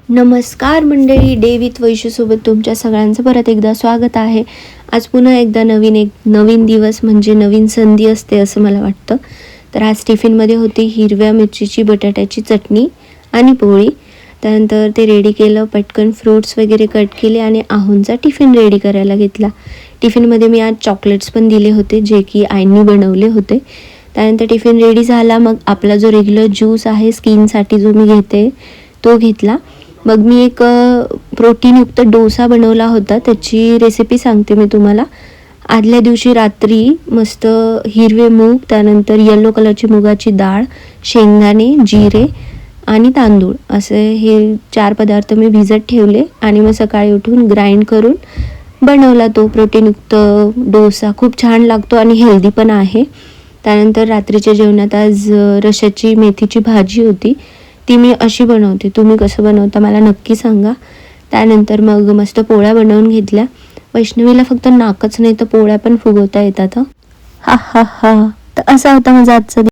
नमस्कार मंडळी, day with वैशूसोबत तुमच्या सगळ्यांचं परत एकदा स्वागत आहे. आज पुन्हा एकदा नवीन दिवस म्हणजे नवीन संधी असते असं मला वाटतं. तर आज टिफिनमध्ये होती हिरव्या मिरचीची बटाट्याची चटणी आणि पोळी. त्यानंतर ते रेडी केलं, पटकन फ्रूट्स वगैरे कट केले आणि आहूंचा टिफिन रेडी करायला घेतला. टिफिनमध्ये मी आज चॉकलेट्स पण दिले होते जे की आईंनी बनवले होते. त्यानंतर टिफिन रेडी झाला. मग आपला जो रेग्युलर ज्यूस आहे स्किनसाठी जो मी घेते तो घेतला. मग मी एक प्रोटीनयुक्त डोसा बनवला होता, त्याची रेसिपी सांगते मी तुम्हाला. आदल्या दिवशी रात्री मस्त हिरवे मूग, त्यानंतर येलो कलरची मुगाची डाळ, शेंगदाणे, जिरे आणि तांदूळ असे हे 4 पदार्थ मी भिजत ठेवले आणि मग सकाळी उठून ग्राइंड करून बनवला तो प्रोटीनयुक्त डोसा. खूप छान लागतो आणि हेल्दी पण आहे. त्यानंतर रात्रीच्या जेवणात आज रशाची मेथीची भाजी होती. ती मी अशी बनवते, तुम्ही कसं बनवता मला नक्की सांगा. त्यानंतर मग मस्त पोळ्या बनवून घेतल्या. वैष्णवीला फक्त नाकच नाही तर पोळ्या पण फुगवता येतात. हा हा हा. तर असा होता माझा आजचा